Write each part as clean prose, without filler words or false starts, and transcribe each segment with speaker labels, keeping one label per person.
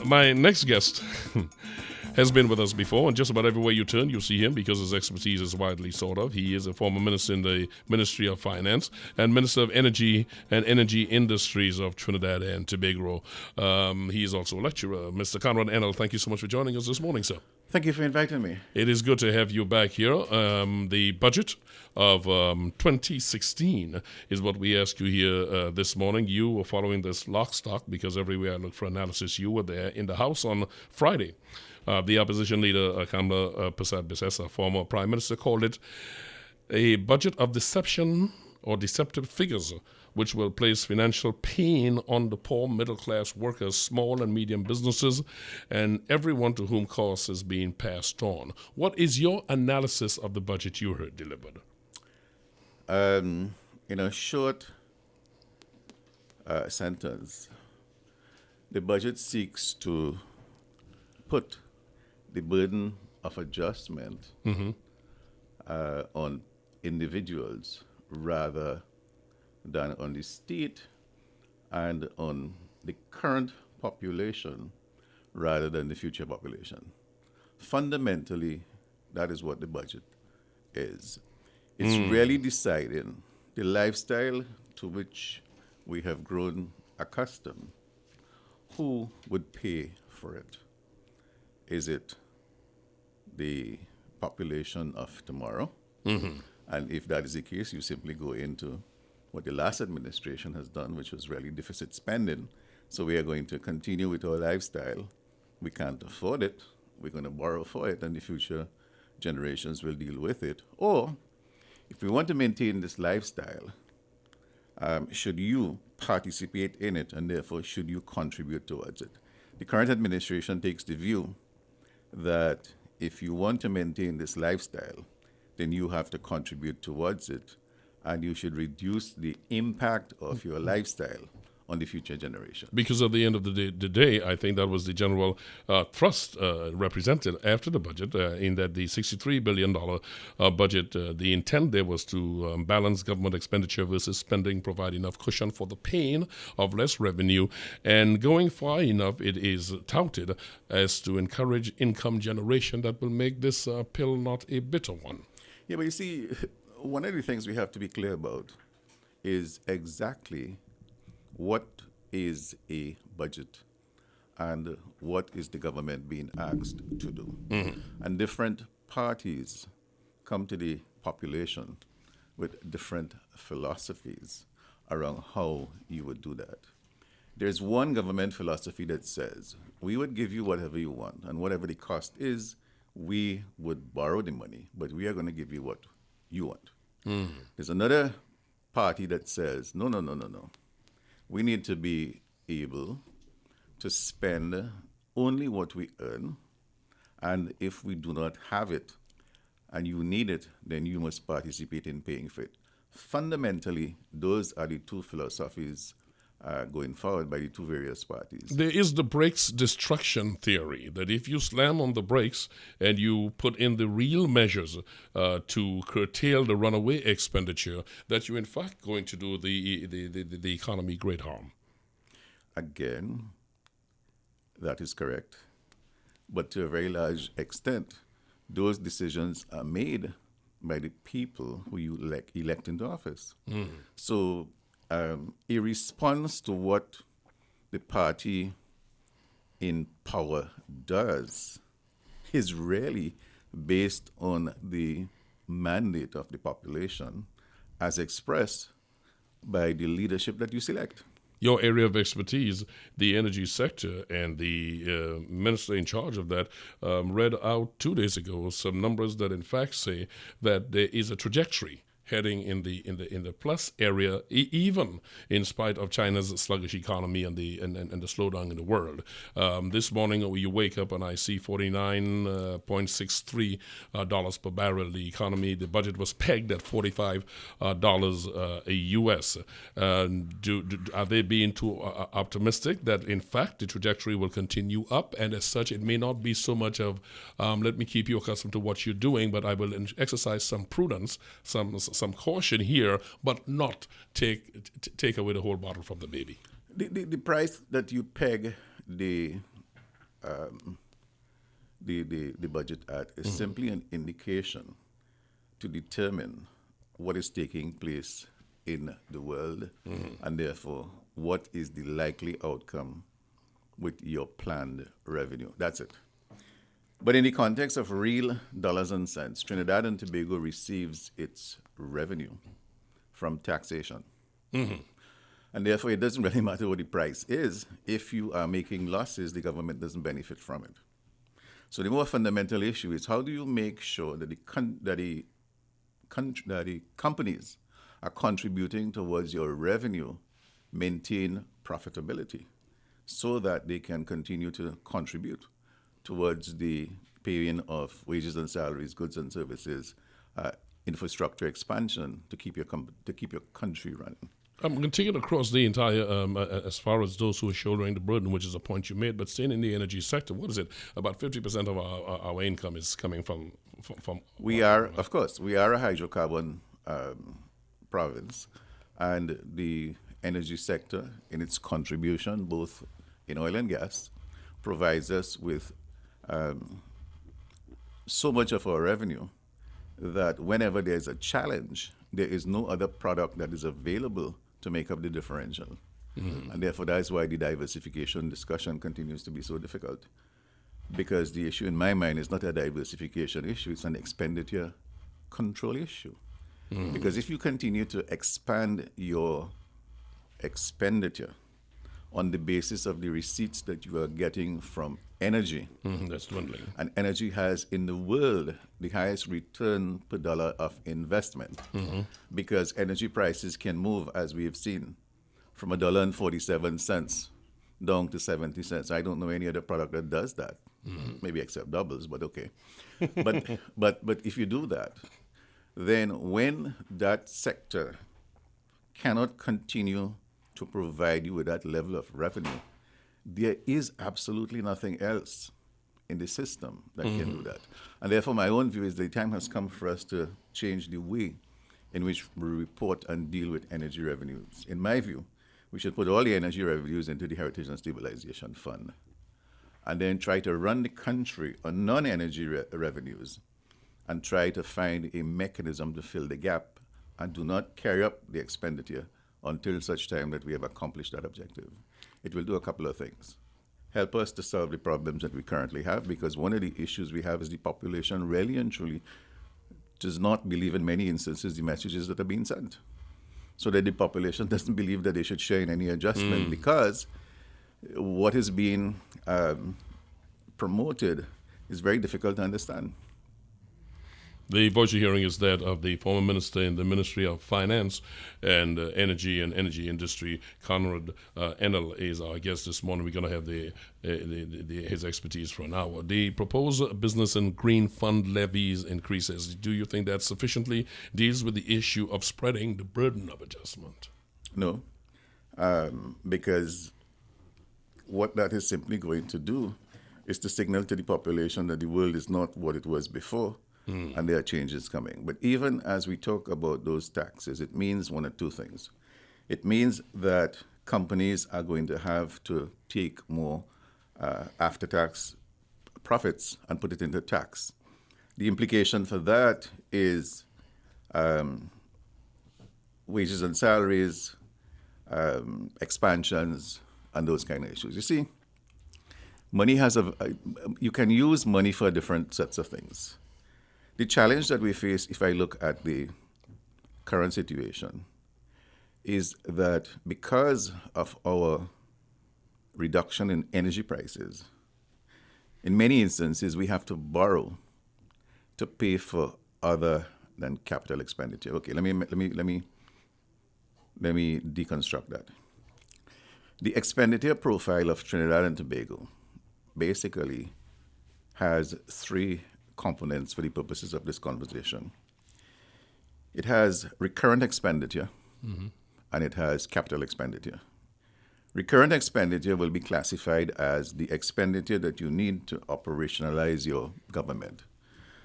Speaker 1: My next guest has been with us before, and just about everywhere you turn, you'll see him because his expertise is widely sought of. He is a former minister in the Ministry of Finance and Minister of Energy and Energy Industries of Trinidad and Tobago. He is also a lecturer. Mr. Conrad Enill, thank you so much for joining us this morning, sir.
Speaker 2: Thank you for inviting me.
Speaker 1: It is good to have you back here. The budget of 2016 is what we ask you here this morning. You were following this lock stock because everywhere I look for analysis, you were there in the House on Friday. The opposition leader, Kamala Persad-Bissessar, former prime minister, called it a budget of deception or deceptive figures, which will place financial pain on the poor middle-class workers, small and medium businesses, and everyone to whom costs is being passed on. What is your analysis of the budget you heard delivered?
Speaker 2: In a short sentence, the budget seeks to put the burden of adjustment on individuals rather than on the state and on the current population rather than the future population. Fundamentally, that is what the budget is. It's really deciding the lifestyle to which we have grown accustomed. Who would pay for it? Is it the population of tomorrow? And if that is the case, you simply go into what the last administration has done, which was really deficit spending. So we are going to continue with our lifestyle. We can't afford it. We're going to borrow for it, and the future generations will deal with it. Or if we want to maintain this lifestyle, should you participate in it, and therefore should you contribute towards it? The current administration takes the view that if you want to maintain this lifestyle, then you have to contribute towards it, and you should reduce the impact of your lifestyle on the future generation.
Speaker 1: Because at the end of the day, I think that was the general thrust represented after the budget, in that the $63 billion budget, the intent there was to balance government expenditure versus spending, provide enough cushion for the pain of less revenue, and going far enough, it is touted as to encourage income generation that will make this pill not a bitter one.
Speaker 2: Yeah, but you see, one of the things we have to be clear about is exactly what is a budget and what is the government being asked to do. And different parties come to the population with different philosophies around how you would do that. There's one government philosophy that says, we would give you whatever you want, and whatever the cost is, we would borrow the money, but we are going to give you what you want. There's another party that says, no. We need to be able to spend only what we earn, and if we do not have it and you need it, then you must participate in paying for it. Fundamentally, those are the two philosophies going forward by the two various parties.
Speaker 1: There is the brakes destruction theory, that if you slam on the brakes and you put in the real measures to curtail the runaway expenditure, that you're in fact going to do the economy great harm.
Speaker 2: Again, that is correct. But to a very large extent, those decisions are made by the people who you elect into office. So a response to what the party in power does is really based on the mandate of the population as expressed by the leadership that you select.
Speaker 1: Your area of expertise, the energy sector, and the minister in charge of that read out 2 days ago some numbers that in fact say that there is a trajectory heading in the plus area, even in spite of China's sluggish economy and the slowdown in the world. This morning, you wake up and I see $49.63 per barrel. The economy, the budget was pegged at $45 a US. Are they being too optimistic that in fact the trajectory will continue up, and as such it may not be so much of let me keep you accustomed to what you're doing, but I will exercise some prudence, some caution here, but not take away the whole bottle from the baby?
Speaker 2: The price that you peg the the budget at is simply an indication to determine what is taking place in the world, and therefore what is the likely outcome with your planned revenue. That's it. But in the context of real dollars and cents, Trinidad and Tobago receives its revenue from taxation. And therefore, it doesn't really matter what the price is. If you are making losses, the government doesn't benefit from it. So the more fundamental issue is, how do you make sure that the companies are contributing towards your revenue, maintain profitability, so that they can continue to contribute towards the paying of wages and salaries, goods and services, infrastructure expansion to keep your country running.
Speaker 1: I'm going to take it across the entire, as far as those who are shouldering the burden, which is a point you made, but staying in the energy sector, what is it? About 50% of our income is coming from
Speaker 2: we are a hydrocarbon province, and the energy sector, in its contribution, both in oil and gas, provides us with so much of our revenue that whenever there's a challenge, there is no other product that is available to make up the differential. And therefore, that's why the diversification discussion continues to be so difficult. Because the issue in my mind is not a diversification issue, it's an expenditure control issue. Because if you continue to expand your expenditure on the basis of the receipts that you are getting from energy,
Speaker 1: that's dwindling.
Speaker 2: and energy has in the world the highest return per dollar of investment, because energy prices can move, as we have seen, from $1.47 down to 70 cents. I don't know any other product that does that, maybe except doubles, but okay. but if you do that, then when that sector cannot continue to provide you with that level of revenue, there is absolutely nothing else in the system that can do that. And therefore, my own view is the time has come for us to change the way in which we report and deal with energy revenues. In my view, we should put all the energy revenues into the Heritage and Stabilization Fund, and then try to run the country on non-energy revenues and try to find a mechanism to fill the gap, and do not carry up the expenditure until such time that we have accomplished that objective. It will do a couple of things. Help us to solve the problems that we currently have, because one of the issues we have is the population really and truly does not believe in many instances the messages that are being sent. So that the population doesn't believe that they should share in any adjustment, because what is being promoted is very difficult to understand.
Speaker 1: The voice you're hearing is that of the former minister in the Ministry of Finance and Energy and Energy Industry. Conrad Enill is our guest this morning. We're going to have his expertise for an hour. The proposed business and green fund levies increases, do you think that sufficiently deals with the issue of spreading the burden of adjustment?
Speaker 2: No, because what that is simply going to do is to signal to the population that the world is not what it was before. And there are changes coming. But even as we talk about those taxes, it means one of two things. It means that companies are going to have to take more after-tax profits and put it into tax. The implication for that is wages and salaries, expansions, and those kind of issues. You see, money has you can use money for different sets of things. The challenge that we face, if I look at the current situation, is that because of our reduction in energy prices, in many instances we have to borrow to pay for other than capital expenditure. Okay, let me deconstruct that. The expenditure profile of Trinidad and Tobago basically has three components for the purposes of this conversation. It has recurrent expenditure, and it has capital expenditure. Recurrent expenditure will be classified as the expenditure that you need to operationalize your government.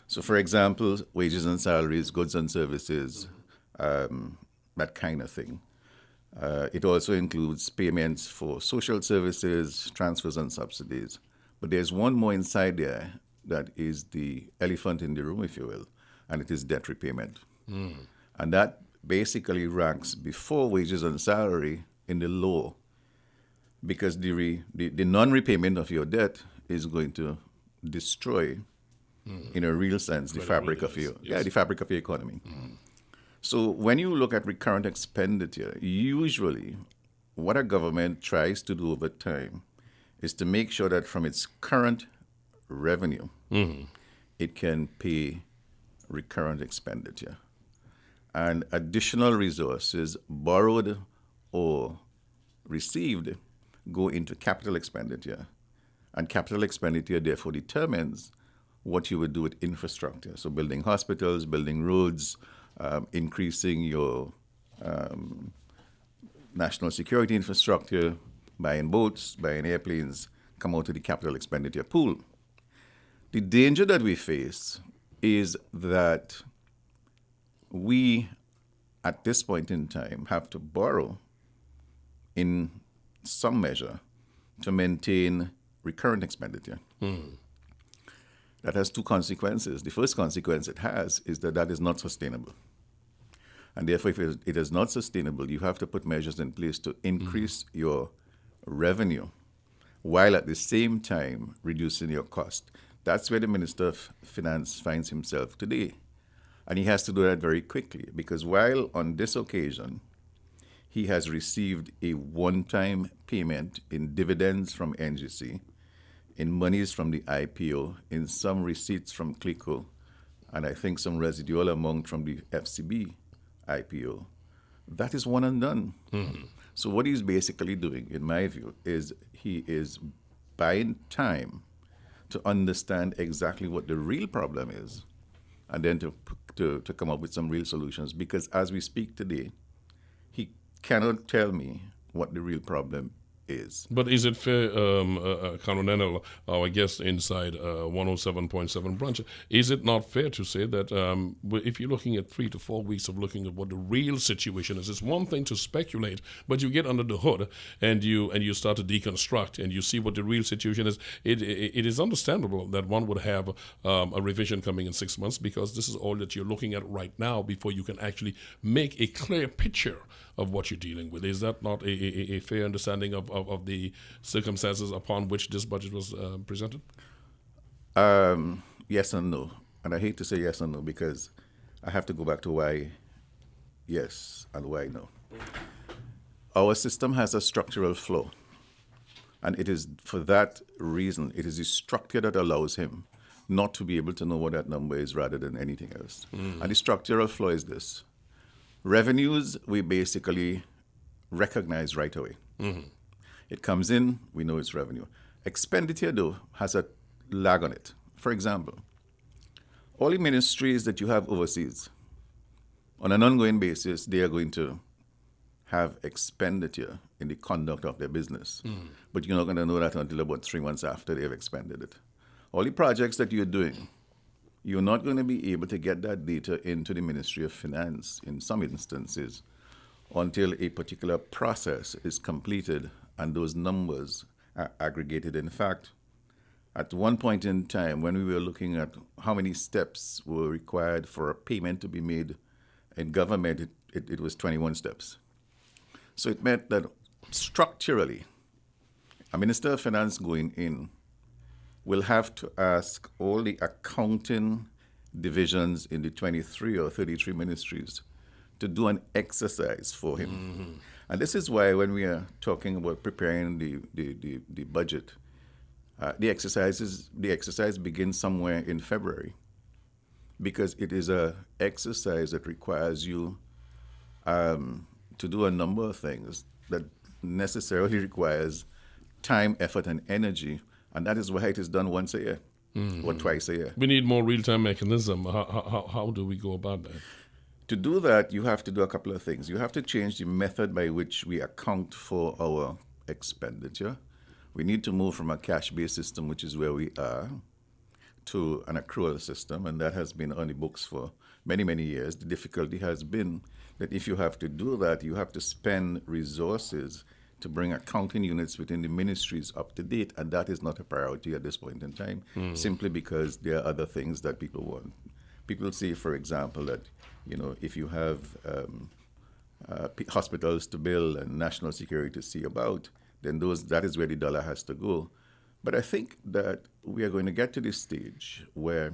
Speaker 2: So, for example, wages and salaries, goods and services, that kind of thing. It also includes payments for social services, transfers and subsidies, But there's one more inside there that is the elephant in the room, if you will, and it is debt repayment. And that basically ranks before wages and salary in the law, because the non-repayment of your debt is going to destroy, in a real sense, the fabric of your the fabric of your economy. So when you look at recurrent expenditure, usually what a government tries to do over time is to make sure that from its current revenue, it can pay recurrent expenditure. And additional resources borrowed or received go into capital expenditure. And capital expenditure therefore determines what you would do with infrastructure. So building hospitals, building roads, increasing your national security infrastructure, buying boats, buying airplanes, come out of the capital expenditure pool. The danger that we face is that we, at this point in time, have to borrow in some measure to maintain recurrent expenditure. That has two consequences. The first consequence it has is that that is not sustainable. And therefore, if it is not sustainable, you have to put measures in place to increase your revenue while at the same time reducing your cost. That's where the Minister of Finance finds himself today. And he has to do that very quickly, because while on this occasion he has received a one-time payment in dividends from NGC, in monies from the IPO, in some receipts from CLICO, and I think some residual amount from the FCB IPO, that is one and done. So what he's basically doing, in my view, is he is buying time to understand exactly what the real problem is, and then to come up with some real solutions. Because as we speak today, he cannot tell me what the real problem is.
Speaker 1: But is it fair, Conrad Enill, our guest inside 107.7 Brunch, is it not fair to say that if you're looking at 3 to 4 weeks of looking at what the real situation is, it's one thing to speculate, but you get under the hood and you start to deconstruct and you see what the real situation is. It is understandable that one would have a revision coming in 6 months, because this is all that you're looking at right now before you can actually make a clear picture of what you're dealing with. Is that not a fair understanding of the circumstances upon which this budget was presented?
Speaker 2: Yes and no. And I hate to say yes and no, because I have to go back to why yes and why no. Our system has a structural flaw. And it is for that reason, it is the structure that allows him not to be able to know what that number is rather than anything else. And the structural flaw is this. Revenues, we basically recognize right away. It comes in, we know it's revenue. Expenditure, though, has a lag on it. For example, all the ministries that you have overseas, on an ongoing basis, they are going to have expenditure in the conduct of their business. But you're not going to know that until about 3 months after they have expended it. All the projects that you're doing, you're not going to be able to get that data into the Ministry of Finance in some instances until a particular process is completed and those numbers are aggregated. In fact, at one point in time, when we were looking at how many steps were required for a payment to be made in government, it was 21 steps. So it meant that structurally, a Minister of Finance going in will have to ask all the accounting divisions in the 23 or 33 ministries to do an exercise for him. And this is why when we are talking about preparing the budget, the exercise begins somewhere in February, because it is an exercise that requires you to do a number of things that necessarily requires time, effort, and energy. And that is why it is done once a year or twice a year.
Speaker 1: We need more real-time mechanism. How do we go about that?
Speaker 2: To do that, you have to do a couple of things. You have to change the method by which we account for our expenditure. We need to move from a cash-based system, which is where we are, to an accrual system, and that has been on the books for many, many years. The difficulty has been that if you have to do that, you have to spend resources to bring accounting units within the ministries up to date, and that is not a priority at this point in time, simply because there are other things that people want. People say, for example, that if you have hospitals to build and national security to see about, then that is where the dollar has to go. But I think that we are going to get to this stage where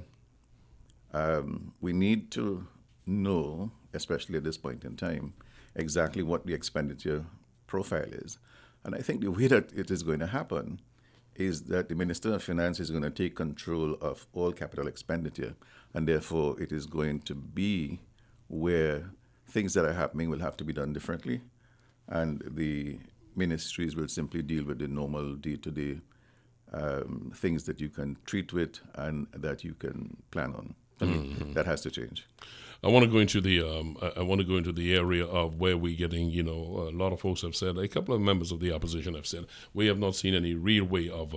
Speaker 2: we need to know, especially at this point in time, exactly what the expenditure profile is. And I think the way that it is going to happen is that the Minister of Finance is going to take control of all capital expenditure, and therefore it is going to be where things that are happening will have to be done differently, and the ministries will simply deal with the normal day-to-day things that you can treat with and that you can plan on. I mean, that has to change.
Speaker 1: I want to go into the area of where we're getting. A lot of folks have said. A couple of members of the opposition have said we have not seen any real way of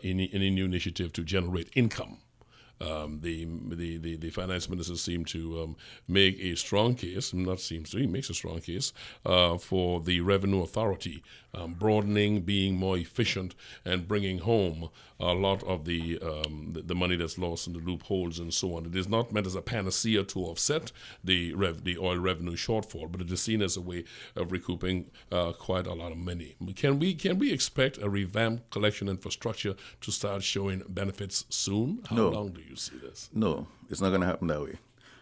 Speaker 1: any new initiative to generate income. The finance minister seemed to make a strong case, he makes a strong case for the revenue authority broadening, being more efficient, and bringing home a lot of the money that's lost in the loopholes and so on. It is not meant as a panacea to offset the oil revenue shortfall, but it is seen as a way of recouping quite a lot of money. Can we expect a revamped collection infrastructure to start showing benefits soon? How long do you see this?
Speaker 2: No, it's not going to happen that way.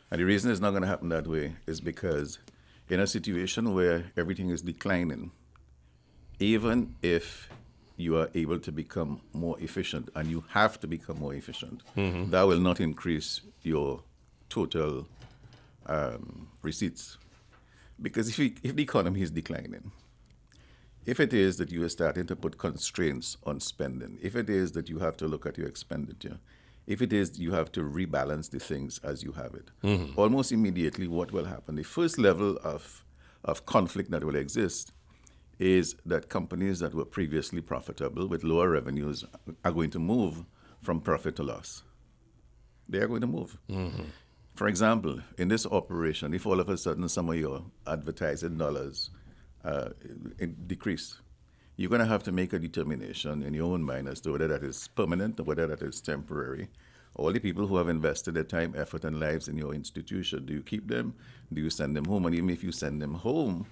Speaker 2: And the reason it's not going to happen that way is because in a situation where everything is declining, even if you are able to become more efficient, and you have to become more efficient, that will not increase your total receipts. Because if the economy is declining, if it is that you are starting to put constraints on spending, if it is that you have to look at your expenditure, if it is you have to rebalance the things as you have it, almost immediately what will happen, the first level of conflict that will exist is that companies that were previously profitable with lower revenues are going to move from profit to loss. They are going to move. For example, in this operation, if all of a sudden some of your advertising dollars decrease, you're going to have to make a determination in your own mind as to whether that is permanent or whether that is temporary. All the people who have invested their time, effort, and lives in your institution, do you keep them? Do you send them home? And even if you send them home,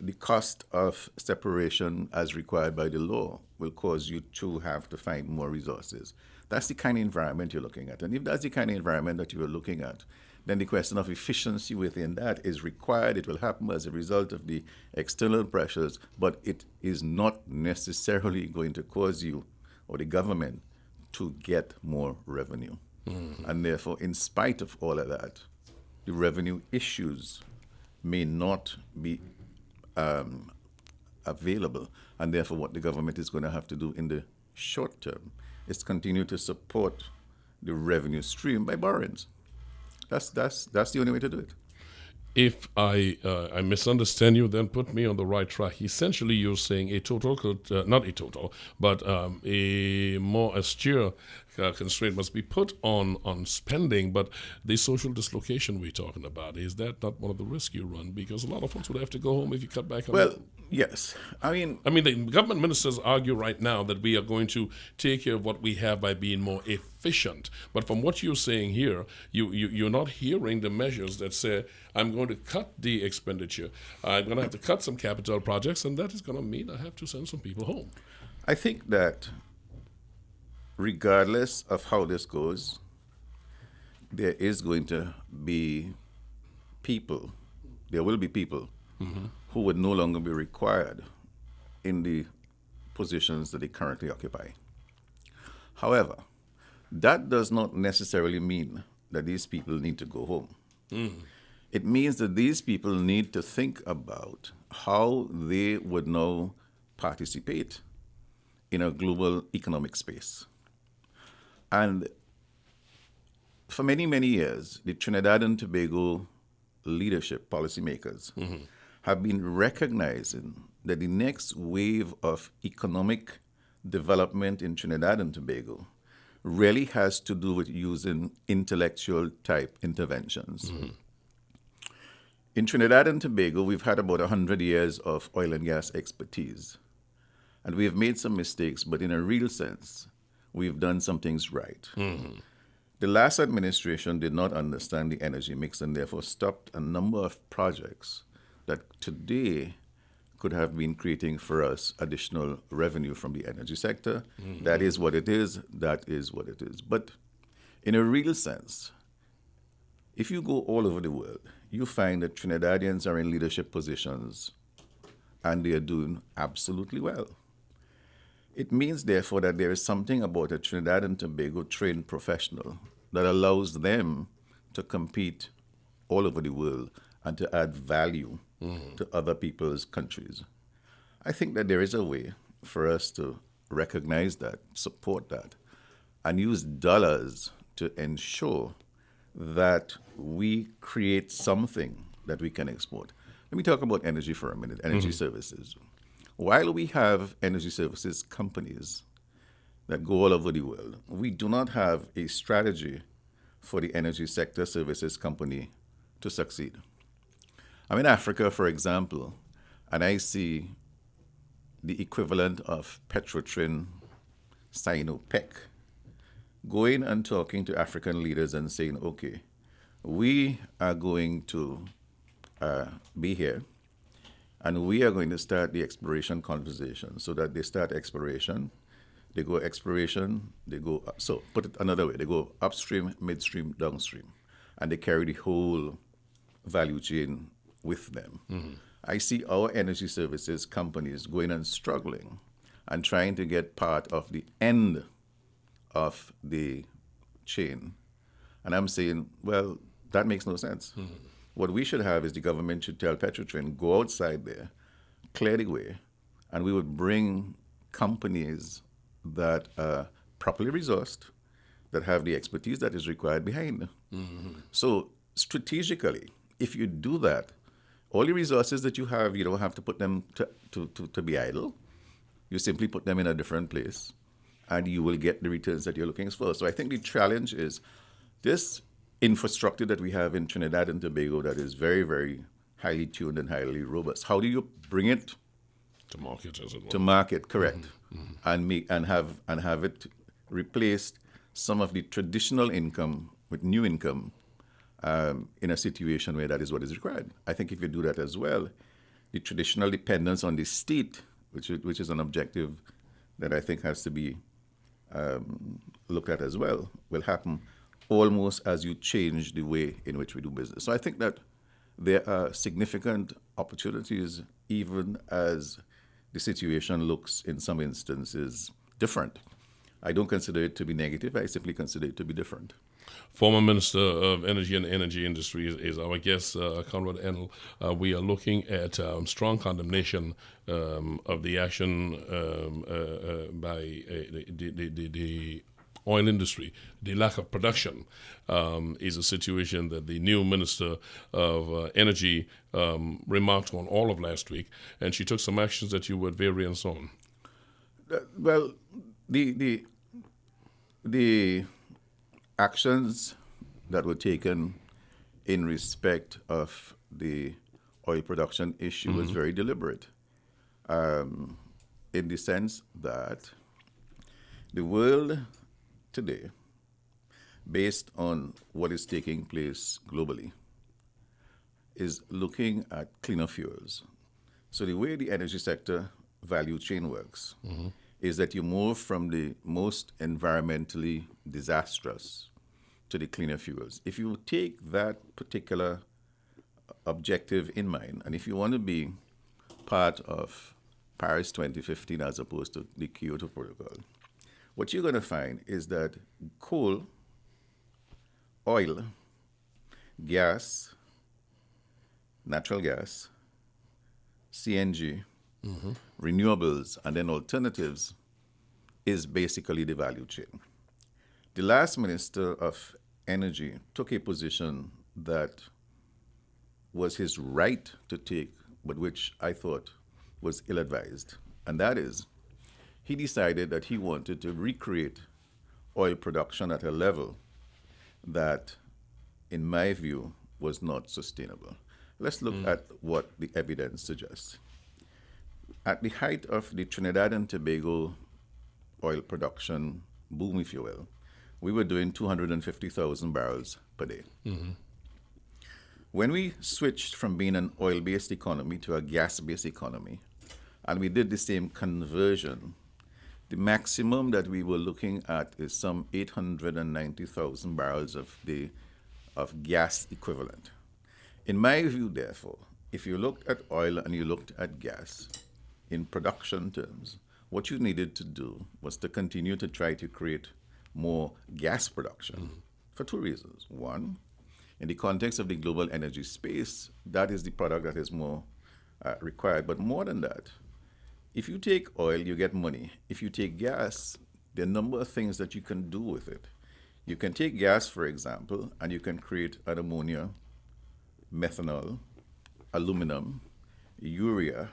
Speaker 2: the cost of separation as required by the law will cause you to have to find more resources. That's the kind of environment you're looking at. And if that's the kind of environment that you are looking at, then the question of efficiency within that is required. It will happen as a result of the external pressures, but it is not necessarily going to cause you or the government to get more revenue. And therefore, in spite of all of that, the revenue issues may not be available. And therefore, what the government is going to have to do in the short term is continue to support the revenue stream by borrowings. That's the only way to do it.
Speaker 1: If I misunderstand you, then put me on the right track. Essentially, you're saying a total not a total, but a more austere constraint must be put on spending. But the social dislocation we're talking about, is that not one of the risks you run? Because a lot of folks would have to go home if you cut back on
Speaker 2: Well, yes. I mean,
Speaker 1: the government ministers argue right now that we are going to take care of what we have by being more efficient. But from what you're saying here, you're not hearing the measures that say, I'm going to cut the expenditure. I'm going to have to cut some capital projects, and that is going to mean I have to send some people home.
Speaker 2: I think that regardless of how this goes, there will be people who would no longer be required in the positions that they currently occupy. However, that does not necessarily mean that these people need to go home. It means that these people need to think about how they would now participate in a global economic space. And for many, many years, the Trinidad and Tobago leadership, policymakers, have been recognizing that the next wave of economic development in Trinidad and Tobago really has to do with using intellectual type interventions. In Trinidad and Tobago, we've had about 100 years of oil and gas expertise. And we've made some mistakes, but in a real sense, we've done some things right. The last administration did not understand the energy mix and therefore stopped a number of projects that today could have been creating for us additional revenue from the energy sector. That is what it is. That is what it is. But in a real sense, if you go all over the world, you find that Trinidadians are in leadership positions and they are doing absolutely well. It means, therefore, that there is something about a Trinidad and Tobago trained professional that allows them to compete all over the world and to add value to other people's countries. I think that there is a way for us to recognize that, support that, and use dollars to ensure that we create something that we can export. Let me talk about energy for a minute, energy services. While we have energy services companies that go all over the world, we do not have a strategy for the energy sector services company to succeed. I'm in Africa, for example, and I see the equivalent of Petrotrin, Sinopec, going and talking to African leaders and saying, okay, we are going to be here and we are going to start the exploration conversation. So that they start exploration, they go exploration, they go, so put it another way, they go upstream, midstream, downstream, and they carry the whole value chain with them. I see our energy services companies going and struggling and trying to get part of the end of the chain. And I'm saying, well, that makes no sense. What we should have is the government should tell Petrotrin, go outside there, clear the way, and we would bring companies that are properly resourced, that have the expertise that is required behind. So strategically, if you do that, all the resources that you have, you don't have to put them to be idle. You simply put them in a different place, and you will get the returns that you're looking for. So I think the challenge is this infrastructure that we have in Trinidad and Tobago that is very, very highly tuned and highly robust. How do you bring it
Speaker 1: To market, as it were.
Speaker 2: to market? Correct, and have it replaced some of the traditional income with new income in a situation where that is what is required. I think if you do that as well, the traditional dependence on the state, which is an objective that I think has to be looked at as well, will happen almost as you change the way in which we do business. So I think that there are significant opportunities, even as the situation looks in some instances different. I don't consider it to be negative. I simply consider it to be different.
Speaker 1: Former Minister of Energy and Energy Industry is our guest, Conrad Enill. We are looking at strong condemnation of the action by the oil industry. The lack of production is a situation that the new Minister of Energy remarked on all of last week, and she took some actions that you would variance on.
Speaker 2: Well, the actions that were taken in respect of the oil production issue was very deliberate, in the sense that the world today, based on what is taking place globally, is looking at cleaner fuels. So the way the energy sector value chain works is that you move from the most environmentally disastrous to the cleaner fuels. If you take that particular objective in mind, and if you want to be part of Paris 2015 as opposed to the Kyoto Protocol, what you're going to find is that coal, oil, gas, natural gas, CNG, renewables, and then alternatives is basically the value chain. The last Minister of Energy took a position that was his right to take, but which I thought was ill-advised. And that is, he decided that he wanted to recreate oil production at a level that, in my view, was not sustainable. Let's look at what the evidence suggests. At the height of the Trinidad and Tobago oil production boom, if you will, we were doing 250,000 barrels per day. When we switched from being an oil-based economy to a gas-based economy, and we did the same conversion, the maximum that we were looking at is some 890,000 barrels of gas equivalent. In my view, therefore, if you looked at oil and you looked at gas in production terms, what you needed to do was to continue to try to create more gas production for two reasons. One, in the context of the global energy space, that is the product that is more required. But more than that, if you take oil, you get money. If you take gas, there are a number of things that you can do with it. You can take gas, for example, and you can create an ammonia, methanol, aluminum, urea,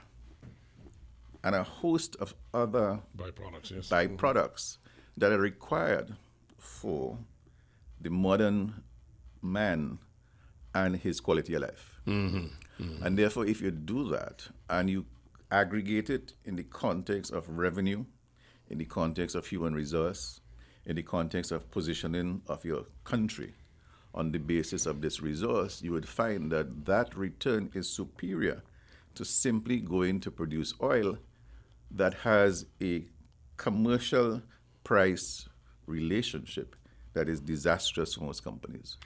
Speaker 2: and a host of other byproducts that are required for the modern man and his quality of life. And therefore, if you do that and you aggregate it in the context of revenue, in the context of human resource, in the context of positioning of your country on the basis of this resource, you would find that that return is superior to simply going to produce oil that has a commercial price relationship that is disastrous for most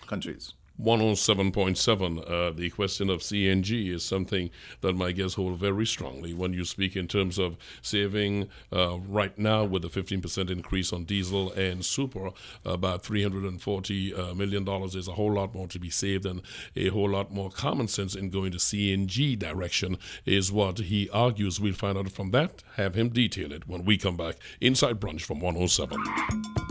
Speaker 2: countries.
Speaker 1: 107.7, the question of CNG is something that my guests hold very strongly when you speak in terms of saving right now with the 15% increase on diesel and super, about $340 million. There's a whole lot more to be saved, and a whole lot more common sense in going to CNG direction is what he argues. We'll find out from that, have him detail it when we come back inside Brunch from 107.